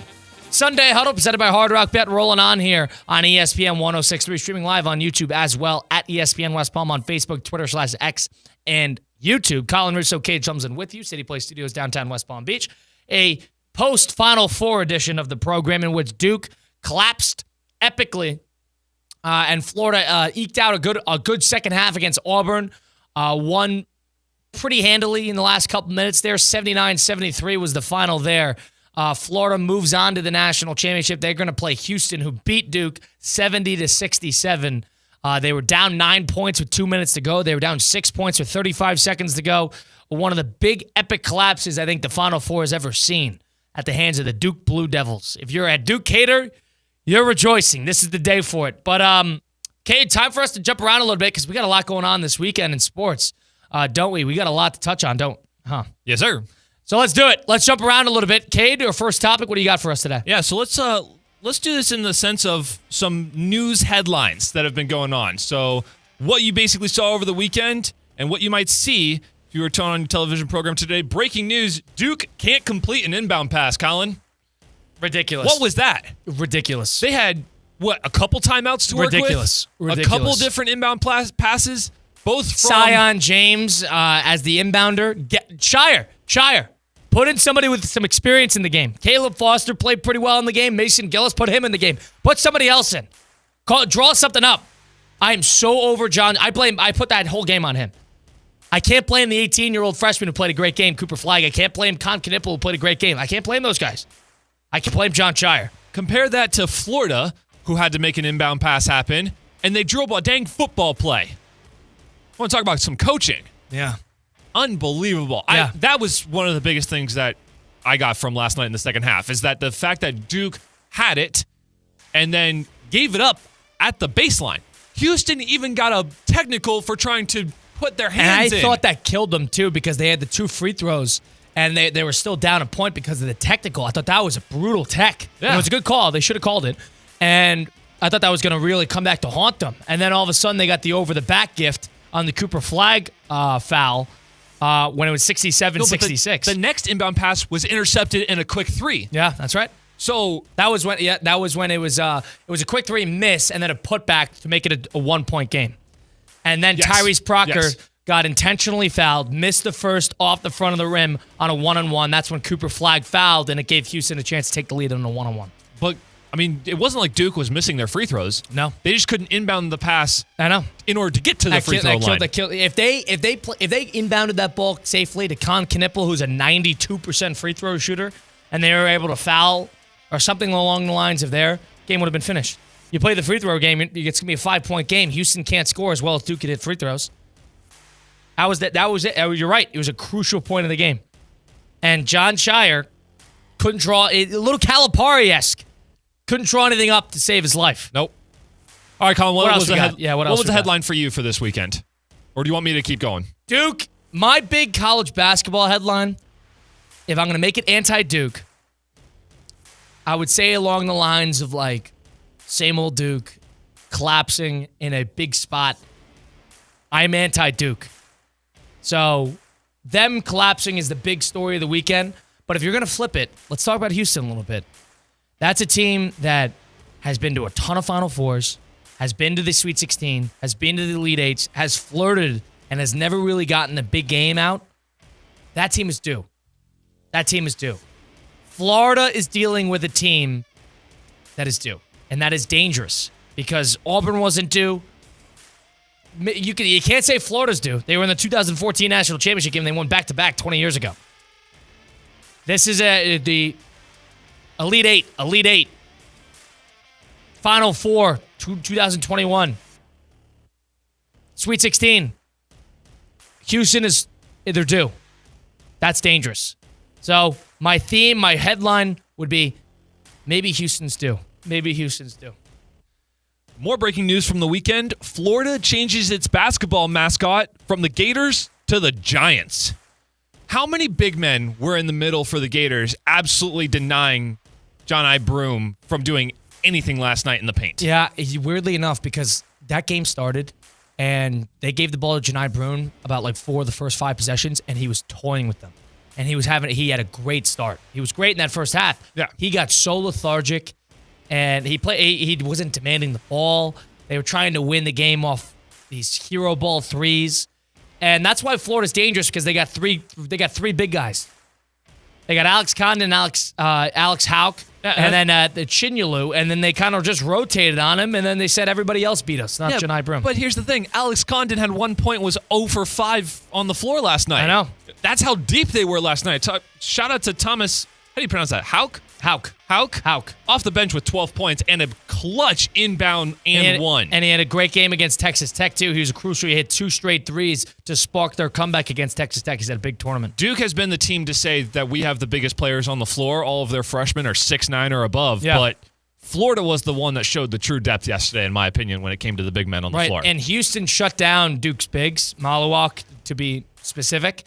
Sunday Huddle presented by Hard Rock Bet, rolling on here on ESPN 1063, streaming live on YouTube as well at ESPN West Palm on Facebook, Twitter/X, and YouTube. Colin Russo, Cade Chumson with you, City Place Studios, downtown West Palm Beach. A post-Final Four edition of the program in which Duke collapsed epically and Florida eked out a good second half against Auburn. Won pretty handily in the last couple minutes there. 79-73 was the final there. Florida moves on to the national championship. They're going to play Houston, who beat Duke 70-67. They were down 9 points with 2 minutes to go. They were down 6 points with 35 seconds to go. One of the big epic collapses I think the Final Four has ever seen at the hands of the Duke Blue Devils. If you're at Duke Cater, you're rejoicing. This is the day for it. But, Cade, time for us to jump around a little bit because we got a lot going on this weekend in sports. Don't we? We got a lot to touch on, Yes, sir. So let's do it. Let's jump around a little bit. Cade, our first topic, what do you got for us today? Yeah, so let's do this in the sense of some news headlines that have been going on. So what you basically saw over the weekend and what you might see if you were turning on your television program today. Breaking news, Duke can't complete an inbound pass, Colin. Ridiculous. What was that? Ridiculous. They had, a couple timeouts to work with? Ridiculous. A couple different inbound passes, both from... Sion James as the inbounder. Shire. Put in somebody with some experience in the game. Caleb Foster played pretty well in the game. Mason Gillis, put him in the game. Put somebody else in. Draw something up. I am so over John. I put that whole game on him. I can't blame the 18-year-old freshman who played a great game, Cooper Flagg. I can't blame Con Knipple who played a great game. I can't blame those guys. I can blame John Shire. Compare that to Florida, who had to make an inbound pass happen, and they drew up a dang football play. I want to talk about some coaching. Yeah. Unbelievable. Yeah. That was one of the biggest things that I got from last night in the second half, is that the fact that Duke had it and then gave it up at the baseline. Houston even got a technical for trying to put their hands in. And I thought that killed them, too, because they had the 2 free throws, and they were still down a point because of the technical. I thought that was a brutal tech. Yeah. It was a good call. They should have called it. And I thought that was going to really come back to haunt them. And then all of a sudden, they got the over-the-back gift on the Cooper Flag foul when it was 67-66. The next inbound pass was intercepted in a quick 3. Yeah, that's right. So that was when it was a quick 3 miss and then a putback to make it a 1-point game. And then Tyrese Proctor got intentionally fouled, missed the first off the front of the rim on a 1-on-1. That's when Cooper Flag fouled, and it gave Houston a chance to take the lead on a 1-on-1. But I mean, it wasn't like Duke was missing their free throws. No, they just couldn't inbound the pass. I know. In order to get to the free throw line. If they inbounded that ball safely to Con Knippel, who's a 92% free throw shooter, and they were able to foul or something along the lines of there, game would have been finished. You play the free throw game, it's going to be a 5-point game. Houston can't score as well as Duke could hit free throws. That was it. You're right. It was a crucial point of the game. And John Shire couldn't draw, a little Calipari-esque, couldn't draw anything up to save his life. Nope. All right, Colin, what was the headline for you for this weekend? Or do you want me to keep going? Duke, my big college basketball headline, if I'm going to make it anti-Duke, I would say along the lines of like same old Duke collapsing in a big spot. I'm anti-Duke. So them collapsing is the big story of the weekend. But if you're going to flip it, let's talk about Houston a little bit. That's a team that has been to a ton of Final Fours, has been to the Sweet 16, has been to the Elite Eights, has flirted, and has never really gotten a big game out. That team is due. That team is due. Florida is dealing with a team that is due, and that is dangerous because Auburn wasn't due. You can't say Florida's due. They were in the 2014 National Championship game. They won back-to-back 20 years ago. This is the Elite Eight. Final Four, 2021. Sweet 16. Houston they're due. That's dangerous. So my headline would be maybe Houston's due. Maybe Houston's due. More breaking news from the weekend. Florida changes its basketball mascot from the Gators to the Giants. How many big men were in the middle for the Gators, absolutely denying John I. Broome from doing anything last night in the paint? Yeah, weirdly enough, because that game started and they gave the ball to Johni Broome about like 4 of the first 5 possessions, and he was toying with them. And he had a great start. He was great in that first half. Yeah. He got so lethargic, and he wasn't demanding the ball. They were trying to win the game off these hero ball threes. And that's why Florida's dangerous, because they got three big guys. They got Alex Condon, Alex Hauk, and then the Chinyalu, and then they kind of just rotated on him, and then they said everybody else beat us, not Johni Broome. But here's the thing. Alex Condon had 1 point, was 0 for 5 on the floor last night. I know. That's how deep they were last night. Shout out to Thomas, how do you pronounce that? Hauk. Off the bench with 12 points and a clutch inbound and one. And he had a great game against Texas Tech, too. He was crucial. He hit 2 straight threes to spark their comeback against Texas Tech. He's had a big tournament. Duke has been the team to say that we have the biggest players on the floor. All of their freshmen are 6'9" or above. Yeah. But Florida was the one that showed the true depth yesterday, in my opinion, when it came to the big men on the floor. And Houston shut down Duke's bigs, Malawak, to be specific.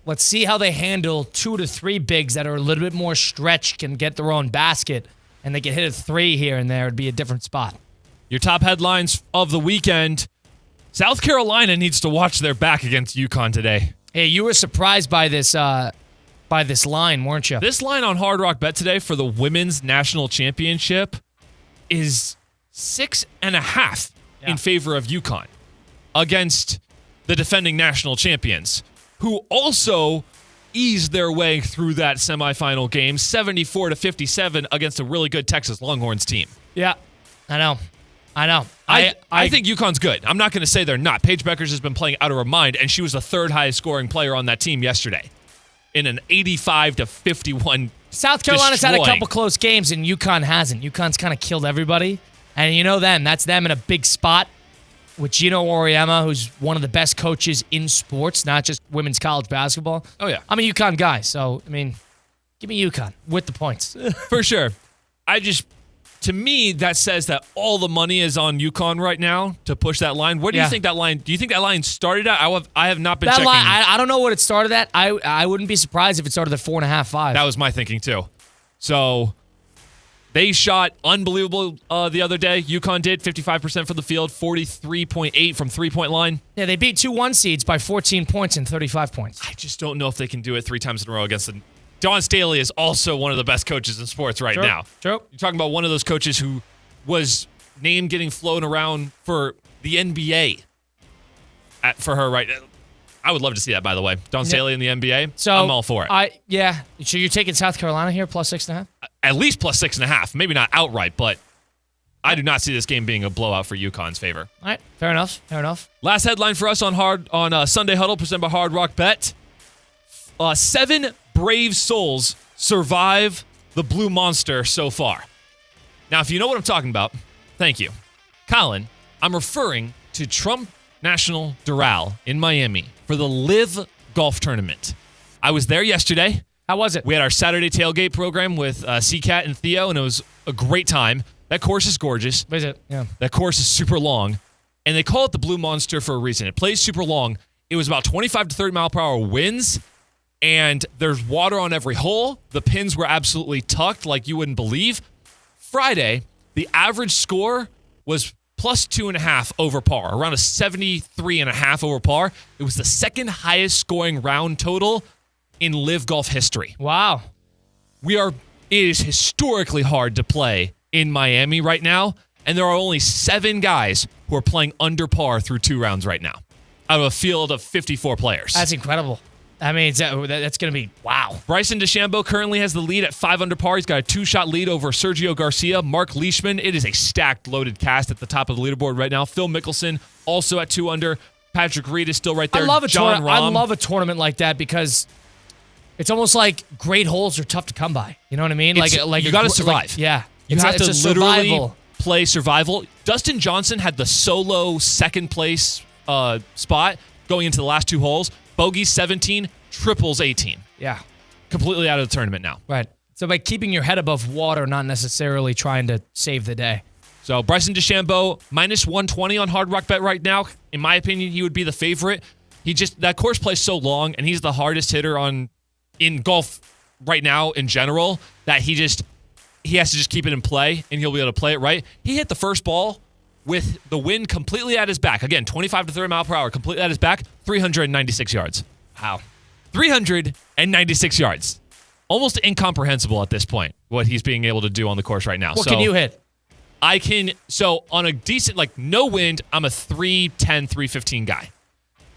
Let's see how they handle 2 to 3 bigs that are a little bit more stretched, can get their own basket, and they can hit a 3 here and there. It'd be a different spot. Your top headlines of the weekend. South Carolina needs to watch their back against UConn today. Hey, you were surprised by this line, weren't you? This line on Hard Rock Bet today for the Women's National Championship is 6.5 in favor of UConn against the defending national champions, who also eased their way through that semifinal game, 74-57 against a really good Texas Longhorns team. Yeah, I know. I think UConn's good. I'm not going to say they're not. Paige Beckers has been playing out of her mind, and she was the 3rd highest scoring player on that team yesterday in an 85-51. South Carolina's had a couple close games, and UConn hasn't. UConn's kind of killed everybody, and you know them. That's them in a big spot with Gino Auriemma, who's one of the best coaches in sports, not just women's college basketball. Oh, yeah. I'm a UConn guy, so, give me UConn with the points. For sure. to me, that says that all the money is on UConn right now to push that line. Where do you think that line? Do you think that line started at? I have not been checking. Line, I don't know what it started at. I wouldn't be surprised if it started at 4.5, 5. That was my thinking too. So they shot unbelievable the other day. UConn did 55% from the field, 43.8 from 3-point line. Yeah, they beat 2 1 seeds by 14 points and 35 points. I just don't know if they can do it 3 times in a row against the. Dawn Staley is also one of the best coaches in sports right now. True. You're talking about one of those coaches who was named getting flown around for the NBA for her right now. I would love to see that, by the way. Dawn Staley in the NBA. So I'm all for it. So you're taking South Carolina here plus 6.5? At least plus 6.5. Maybe not outright, but I do not see this game being a blowout for UConn's favor. All right. Fair enough. Last headline for us on Sunday Huddle presented by Hard Rock Bet. 7 brave souls survive the Blue Monster so far. Now, if you know what I'm talking about, thank you. Colin, I'm referring to Trump National Doral in Miami for the Live Golf Tournament. I was there yesterday. How was it? We had our Saturday tailgate program with CCAT and Theo, and it was a great time. That course is gorgeous. Is it? Yeah. That course is super long, and they call it the Blue Monster for a reason. It plays super long. It was about 25 to 30 mile per hour winds, and there's water on every hole. The pins were absolutely tucked like you wouldn't believe. Friday, the average score was plus 2.5 over par, around a 73.5 over par. It was the second highest scoring round total in Live Golf history. Wow. It is historically hard to play in Miami right now, and there are only 7 guys who are playing under par through 2 rounds right now out of a field of 54 players. That's incredible. I mean, that's going to be wow. Bryson DeChambeau currently has the lead at 5 under par. He's got a 2-shot lead over Sergio Garcia. Mark Leishman, it is a stacked, loaded cast at the top of the leaderboard right now. Phil Mickelson also at 2 under. Patrick Reed is still right there. I love a tournament like that because it's almost like great holes are tough to come by. You know what I mean? Like you got to survive. You have to literally play survival. Dustin Johnson had the solo second place spot going into the last 2 holes. Bogey 17, triples 18. Yeah. Completely out of the tournament now. Right. So by keeping your head above water, not necessarily trying to save the day. So Bryson DeChambeau, minus 120 on Hard Rock Bet right now. In my opinion, he would be the favorite. That course plays so long, and he's the hardest hitter in golf right now in general, that he has to just keep it in play, and he'll be able to play it right. He hit the first ball with the wind completely at his back. Again, 25 to 30 mile per hour, completely at his back, 396 yards. Wow. 396 yards. Almost incomprehensible at this point, what he's being able to do on the course right now. What can you hit? So on a decent, no wind, I'm a 310, 315 guy.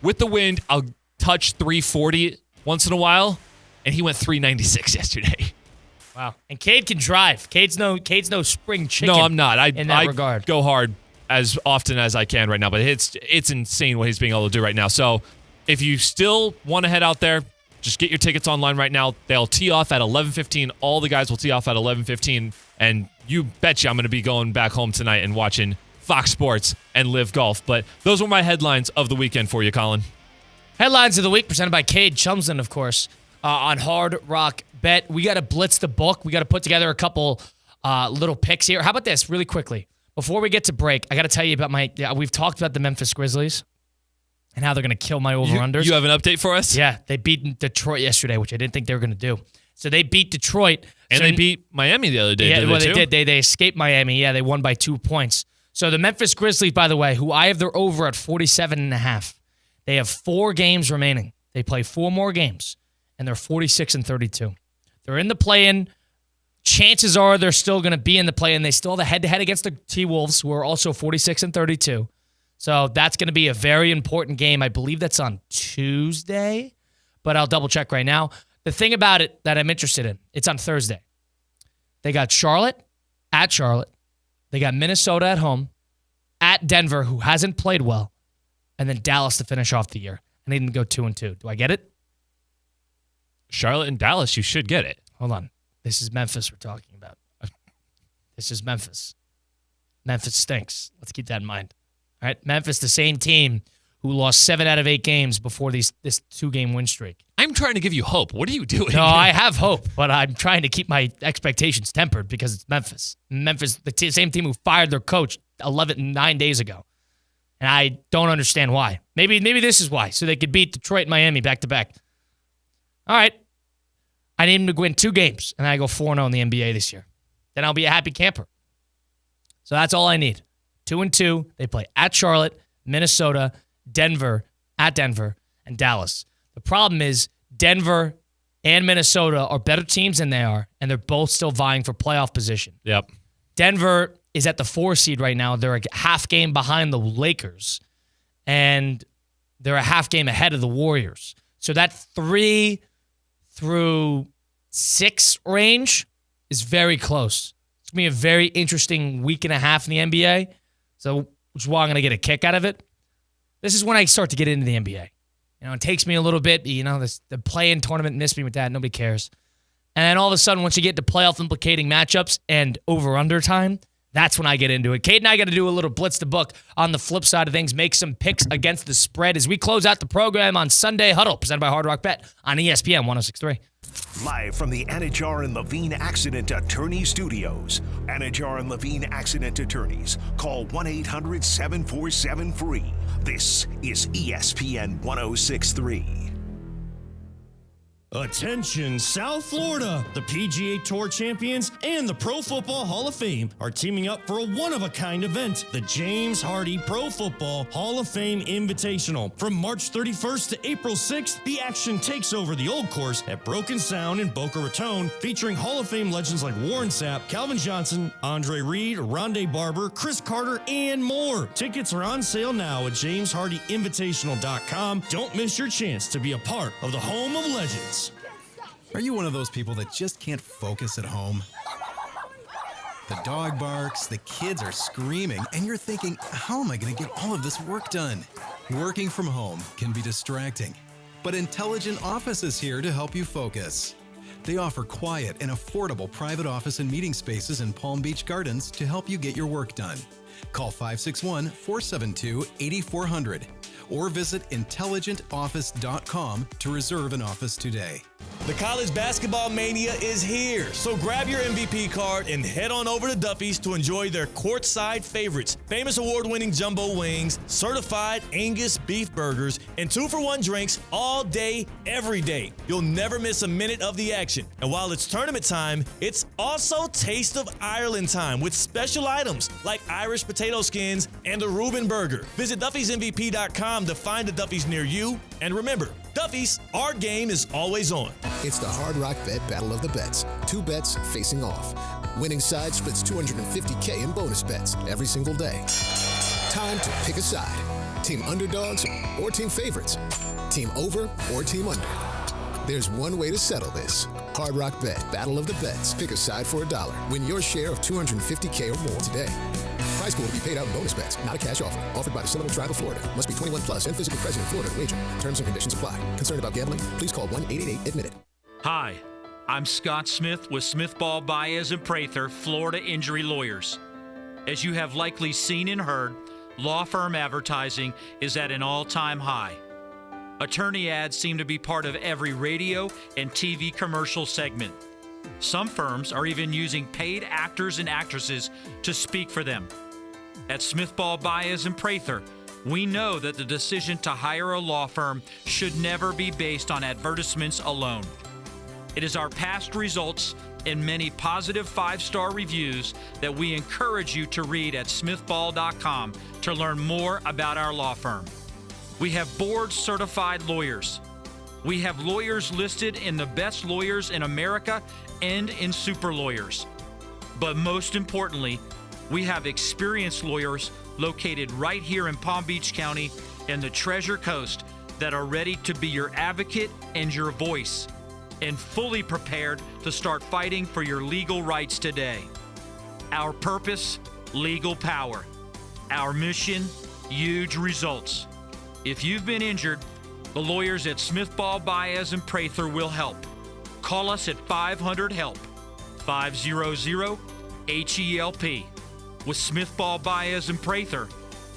With the wind, I'll touch 340 once in a while, and he went 396 yesterday. Wow. And Cade can drive. Cade's no spring chicken. No, I'm not. I regard. Go hard as often as I can right now, but it's insane what he's being able to do right now. So if you still want to head out there, just get your tickets online right now. They'll tee off at 11:15. All the guys will tee off at 11:15, and you betcha I'm going to be going back home tonight and watching Fox Sports and Live Golf. But those were my headlines of the weekend for you, Colin. Headlines of the week presented by Cade Chumsden, of course, on Hard Rock Bet. We got to blitz the book. We got to put together a couple little picks here. How about this really quickly? Before we get to break, I got to tell you about we've talked about the Memphis Grizzlies and how they're going to kill my over-unders. You have an update for us? Yeah, they beat Detroit yesterday, which I didn't think they were going to do. So they beat Detroit. And they beat Miami the other day, yeah, they did. They escaped Miami. Yeah, they won by 2 points. So the Memphis Grizzlies, by the way, who I have their over at 47.5, they have 4 games remaining. They play 4 more games, and they're 46-32. They're in the play-in. Chances are they're still going to be in the play-in. They still have a head-to-head against the T-Wolves, who are also 46-32. So that's going to be a very important game. I believe that's on Tuesday, but I'll double-check right now. The thing about it that I'm interested in, it's on Thursday. They got Charlotte at Charlotte. They got Minnesota at home, at Denver, who hasn't played well, and then Dallas to finish off the year. And they didn't go 2-2. Do I get it? Charlotte and Dallas, you should get it. Hold on. This is Memphis we're talking about. This is Memphis. Memphis stinks. Let's keep that in mind. All right, Memphis, the same team who lost 7 out of 8 games before this 2-game win streak. I'm trying to give you hope. What are you doing? No, I have hope, but I'm trying to keep my expectations tempered because it's Memphis. Memphis, the same team who fired their coach 9 days ago. And I don't understand why. Maybe this is why, so they could beat Detroit and Miami back-to-back. All right. I need them to win 2 games, and I go 4-0 in the NBA this year. Then I'll be a happy camper. So that's all I need. 2-2. They play at Charlotte, Minnesota, Denver, at Denver, and Dallas. The problem is Denver and Minnesota are better teams than they are, and they're both still vying for playoff position. Yep. Denver is at the 4 seed right now. They're a half game behind the Lakers, and they're a half game ahead of the Warriors. So that 3 through 6 range is very close. It's going to be a very interesting week and a half in the NBA, so which is why I'm going to get a kick out of it. This is when I start to get into the NBA. It takes me a little bit, the play-in tournament missed me with that. Nobody cares. And then all of a sudden, once you get to playoff implicating matchups and over-under time, that's when I get into it. Cade and I got to do a little blitz the book on the flip side of things, make some picks against the spread as we close out the program on Sunday Huddle, presented by Hard Rock Bet on ESPN 106.3. Live from the Anajar and Levine Accident Attorney Studios. Anajar and Levine Accident Attorneys. Call 1-800-747-FREE. This is ESPN 106.3. Attention, South Florida! The PGA Tour champions and the Pro Football Hall of Fame are teaming up for a one-of-a-kind event, the James Hardy Pro Football Hall of Fame Invitational. From March 31st to April 6th, the action takes over the old course at Broken Sound in Boca Raton, featuring Hall of Fame legends like Warren Sapp, Calvin Johnson, Andre Reed, Rondé Barber, Chris Carter, and more. Tickets are on sale now at JamesHardyInvitational.com. Don't miss your chance to be a part of the home of legends. Are you one of those people that just can't focus at home? The dog barks, the kids are screaming, and you're thinking, how am I going to get all of this work done? Working from home can be distracting, but Intelligent Office is here to help you focus. They offer quiet and affordable private office and meeting spaces in Palm Beach Gardens to help you get your work done. Call 561-472-8400 or visit intelligentoffice.com to reserve an office today. The college basketball mania is here, so grab your MVP card and head on over to Duffy's to enjoy their courtside favorites, famous award-winning jumbo wings, certified Angus beef burgers, and 2-for-1 drinks all day, every day. You'll never miss a minute of the action. And while it's tournament time, it's also Taste of Ireland time with special items like Irish potato skins and the Reuben burger. Visit Duffy'sMVP.com to find a Duffy's near you. And remember, Duffy's, our game is always on. It's the Hard Rock Bet Battle of the Bets. 2 bets facing off. Winning side splits $250K in bonus bets every single day. Time to pick a side. Team underdogs or team favorites. Team over or team under. There's one way to settle this. Hard Rock Bet Battle of the Bets. Pick a side for $1. Win your share of $250K or more today. Prize pool to be paid out in bonus bets, not a cash offer. Offered by the Seminole Tribe of Florida. Must be 21 plus and physically present in Florida to wager. Terms and conditions apply. Concerned about gambling? Please call 1-888-ADMIT-IT. Hi, I'm Scott Smith with Smith Ball Baez and Prather, Florida Injury Lawyers. As you have likely seen and heard, law firm advertising is at an all-time high. Attorney ads seem to be part of every radio and TV commercial segment. Some firms are even using paid actors and actresses to speak for them. At Smith Ball Baez and Prather, we know that the decision to hire a law firm should never be based on advertisements alone. It is our past results and many positive 5-star reviews that we encourage you to read at smithball.com to learn more about our law firm. We have board-certified lawyers. We have lawyers listed in the best lawyers in America and in super lawyers. But most importantly, we have experienced lawyers located right here in Palm Beach County and the Treasure Coast that are ready to be your advocate and your voice, and fully prepared to start fighting for your legal rights today. Our purpose, legal power. Our mission, huge results. If you've been injured, the lawyers at Smith Ball Baez and Prather will help. Call us at 500-HELP, 500-HELP. With Smith Ball Baez and Prather,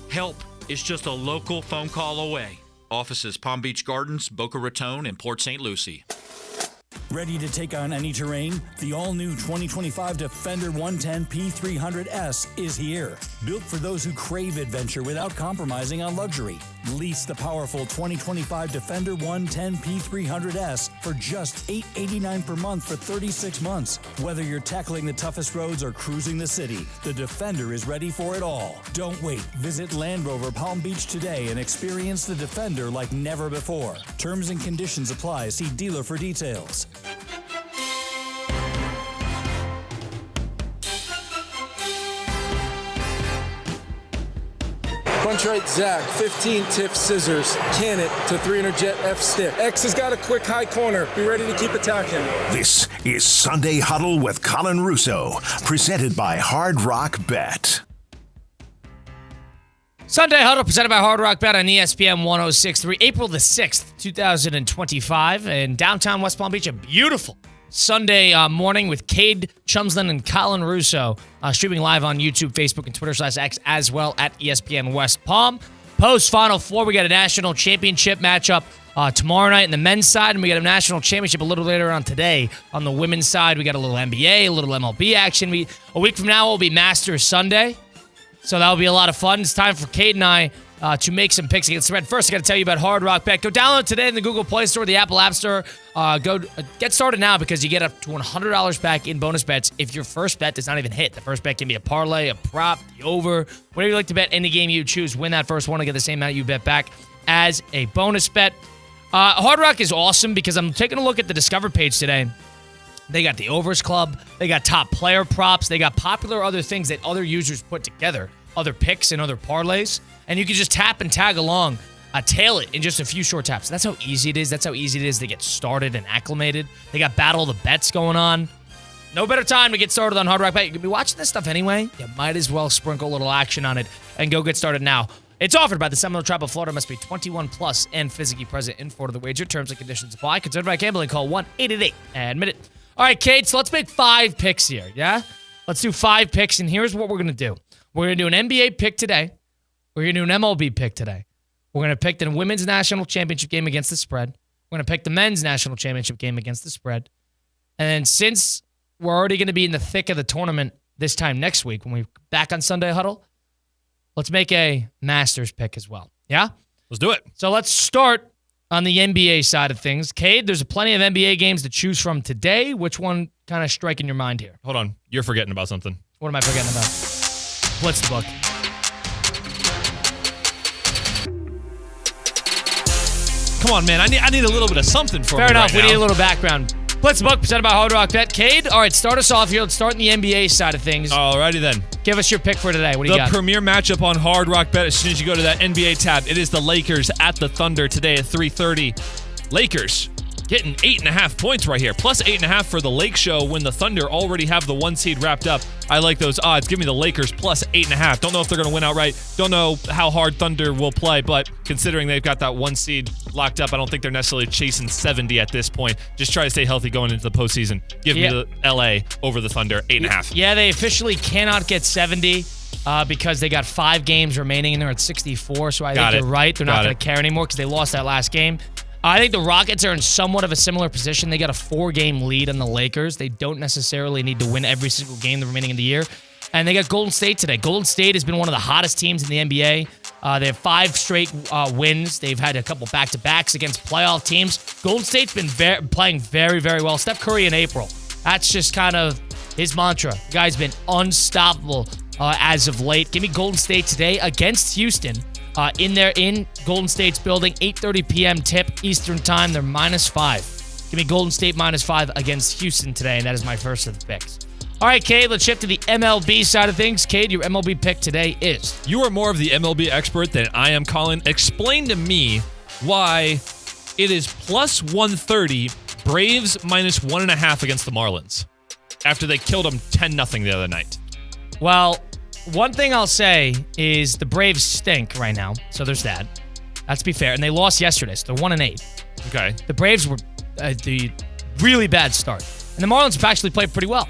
help is just a local phone call away. Offices Palm Beach Gardens, Boca Raton, and Port St. Lucie. Ready to take on any terrain? The all-new 2025 Defender 110 P300S is here. Built for those who crave adventure without compromising on luxury. Lease the powerful 2025 Defender 110 P300S for just $889 per month for 36 months. Whether you're tackling the toughest roads or cruising the city, the Defender is ready for it all. Don't wait. Visit Land Rover Palm Beach today and experience the Defender like never before. Terms and conditions apply. See dealer for details. Punch right, Zach. 15 tip scissors. Can it to 300 jet F stick. X has got a quick high corner. Be ready to keep attacking. This is Sunday Huddle with Colin Russo, presented by Hard Rock Bet. Sunday Huddle presented by Hard Rock Bet on ESPN 106.3, April the 6th, 2025, in downtown West Palm Beach. A beautiful Sunday morning with Cade Chumsland and Colin Russo, streaming live on YouTube, Facebook, and Twitter/X, as well at ESPN West Palm. Post Final Four, we got a national championship matchup tomorrow night on the men's side, and we got a national championship a little later on today on the women's side. We got a little NBA, a little MLB action. A week from now will be Masters Sunday, so that'll be a lot of fun. It's time for Cade and I to make some picks against the spread. First, I got to tell you about Hard Rock Bet. Go download it today in the Google Play Store, the Apple App Store. Get started now because you get up to $100 back in bonus bets if your first bet does not even hit. The first bet can be a parlay, a prop, the over, whatever you like to bet. Any game you choose, win that first one and get the same amount you bet back as a bonus bet. Hard Rock is awesome because I'm taking a look at the Discover page today. They got the Overs Club. They got top player props. They got popular other things that other users put together, other picks and other parlays. And you can just tap and tag along, tail it in just a few short taps. That's how easy it is. That's how easy it is to get started and acclimated. They got Battle of the Bets going on. No better time to get started on Hard Rock Bet. You can be watching this stuff anyway. You might as well sprinkle a little action on it and go get started now. It's offered by the Seminole Tribe of Florida. Must be 21 plus and physically present in Florida. The wager. Terms and conditions apply. Considered by gambling. Call 1-888-ADMIT IT. All right, Kate, so let's make 5 picks here, yeah? Let's do 5 picks, and here's what we're going to do. We're going to do an NBA pick today. We're going to do an MLB pick today. We're going to pick the women's national championship game against the spread. We're going to pick the men's national championship game against the spread. And then since we're already going to be in the thick of the tournament this time next week when we're back on Sunday Huddle, let's make a Masters pick as well. Yeah? Let's do it. So let's start on the NBA side of things. Cade, there's plenty of NBA games to choose from today. Which one kind of striking your mind here? Hold on. You're forgetting about something. What am I forgetting about? Blitz the book. Come on, man. I need a little bit of something for Fair me enough. right We need now. a little background. Blitz the book presented by Hard Rock Bet. Cade, all right, start us off here. Let's start in the NBA side of things. Alrighty then. Give us your pick for today. What do you got? The premier matchup on Hard Rock Bet, as soon as you go to that NBA tab, it is the Lakers at the Thunder today at 3:30. Lakers getting 8.5 points right here. Plus 8.5 for the Lake Show when the Thunder already have the 1 seed wrapped up. I like those odds. Give me the Lakers plus 8.5. Don't know if they're going to win outright. Don't know how hard Thunder will play, but considering they've got that 1 seed locked up, I don't think they're necessarily chasing 70 at this point. Just try to stay healthy going into the postseason. Give me the LA over the Thunder, 8.5. Yeah, they officially cannot get 70 because they got 5 games remaining and they're at 64, so I think you're right. They're not going to care anymore because they lost that last game. I think the Rockets are in somewhat of a similar position. They got a 4-game lead on the Lakers. They don't necessarily need to win every single game the remaining of the year. And they got Golden State today. Golden State has been one of the hottest teams in the NBA. They have 5 straight wins. They've had a couple back-to-backs against playoff teams. Golden State's been playing very, very well. Steph Curry in April. That's just kind of his mantra. The guy's been unstoppable as of late. Give me Golden State today against Houston. In Golden State's building, 8:30 p.m. tip Eastern time. They're -5. Give me Golden State -5 against Houston today, and that is my first of the picks. All right, Cade, let's shift to the MLB side of things. Cade, your MLB pick today is? You are more of the MLB expert than I am, Colin. Explain to me why it is plus 130, Braves -1.5 against the Marlins after they killed them 10-0 the other night. Well, one thing I'll say is the Braves stink right now, so there's that. That's to be fair. And they lost yesterday, so they're 1-8. Okay. The Braves were the really bad start. And the Marlins have actually played pretty well.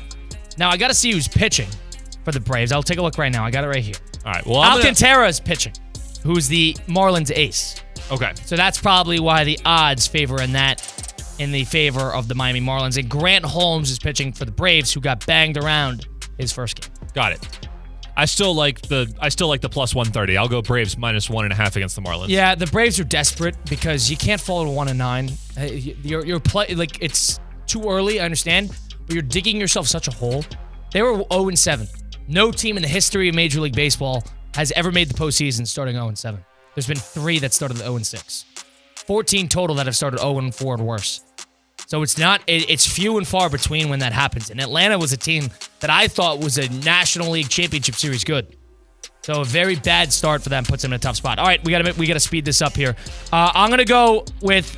Now, I got to see who's pitching for the Braves. I'll take a look right now. I got it right here. All right. Well, Alcantara is pitching. who's the Marlins ace. Okay. So that's probably why the odds favor in the favor of the Miami Marlins. And Grant Holmes is pitching for the Braves, who got banged around his first game. Got it. I still like the plus 130. I'll go Braves minus 1.5 against the Marlins. Yeah, the Braves are desperate because you can't fall to 1-9. You're it's too early, I understand, but you're digging yourself such a hole. They were 0-7. No team in the history of Major League Baseball has ever made the postseason starting 0-7. There's been 3 that started 0-6. 14 total that have started 0-4 or worse. So it's few and far between when that happens. And Atlanta was a team that I thought was a National League Championship Series good. So a very bad start for them puts them in a tough spot. All right, we gotta speed this up here. I'm gonna go with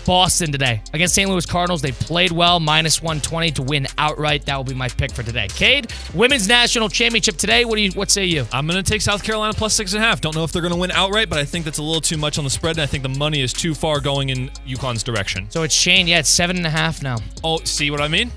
Boston today against St. Louis Cardinals. They played well, minus 120 to win outright. That will be my pick for today. Cade, Women's National Championship today. What say you? I'm going to take South Carolina plus 6.5. Don't know if they're going to win outright, but I think that's a little too much on the spread, and I think the money is too far going in UConn's direction. So it's Shane. Yeah, it's 7.5 now. Oh, see what I mean?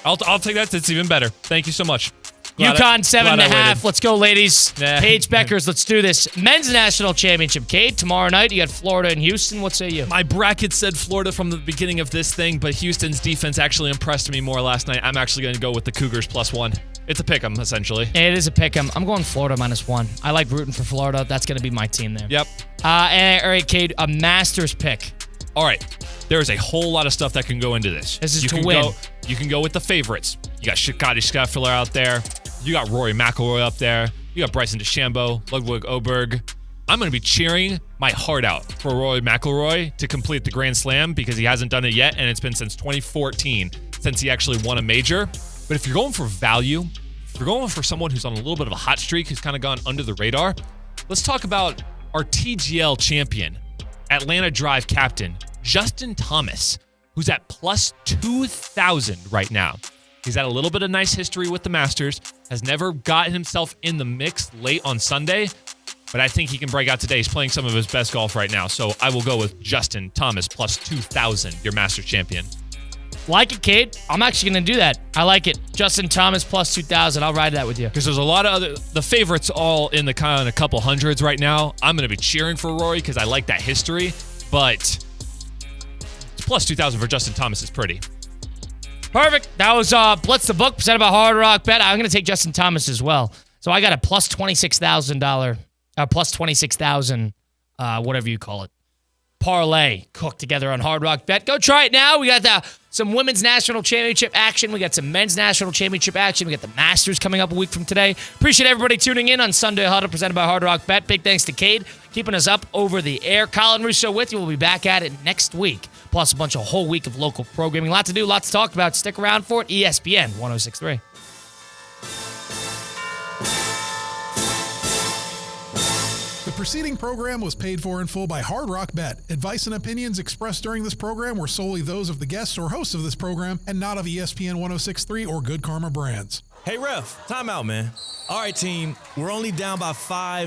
I'll take that. It's even better. Thank you so much. UConn 7.5. Let's go, ladies. Paige Beckers, let's do this. Men's National Championship. Cade, tomorrow night you got Florida and Houston. What say you? My bracket said Florida from the beginning of this thing, but Houston's defense actually impressed me more last night. I'm actually going to go with the Cougars plus 1. It's a pick 'em, essentially. It is a pick 'em. I'm going Florida minus 1. I like rooting for Florida. That's going to be my team there. Yep. All right, Cade, a Masters pick. All right. There is a whole lot of stuff that can go into this. This is to win. You can go with the favorites. You got Scotty Scheffler out there. You got Rory McIlroy up there. You got Bryson DeChambeau, Ludwig Oberg. I'm going to be cheering my heart out for Rory McIlroy to complete the Grand Slam because he hasn't done it yet, and it's been since 2014 since he actually won a major. But if you're going for value, if you're going for someone who's on a little bit of a hot streak, who's kind of gone under the radar, let's talk about our TGL champion, Atlanta Drive captain, Justin Thomas, who's at plus 2,000 right now. He's had a little bit of nice history with the Masters, has never gotten himself in the mix late on Sunday, but I think he can break out today. He's playing some of his best golf right now, so I will go with Justin Thomas plus 2,000, your Masters champion. Like it, Cade. I'm actually going to do that. I like it. Justin Thomas plus 2,000. I'll ride that with you. Because there's a lot of the favorites all in the kind of a couple hundreds right now. I'm going to be cheering for Rory because I like that history, but plus 2,000 for Justin Thomas is pretty. Perfect. That was Blitz the Book presented by Hard Rock Bet. I'm going to take Justin Thomas as well. So I got a plus $26,000, plus 26,000, whatever you call it, parlay cooked together on Hard Rock Bet. Go try it now. We got some Women's National Championship action. We got some Men's National Championship action. We got the Masters coming up a week from today. Appreciate everybody tuning in on Sunday Huddle presented by Hard Rock Bet. Big thanks to Cade keeping us up over the air. Colin Russo with you. We'll be back at it next week. Plus a whole week of local programming. Lots to do, lots to talk about. Stick around for it. ESPN 106.3. The preceding program was paid for in full by Hard Rock Bet. Advice and opinions expressed during this program were solely those of the guests or hosts of this program and not of ESPN 106.3 or Good Karma Brands. Hey, ref, time out, man. All right, team, we're only down by 5.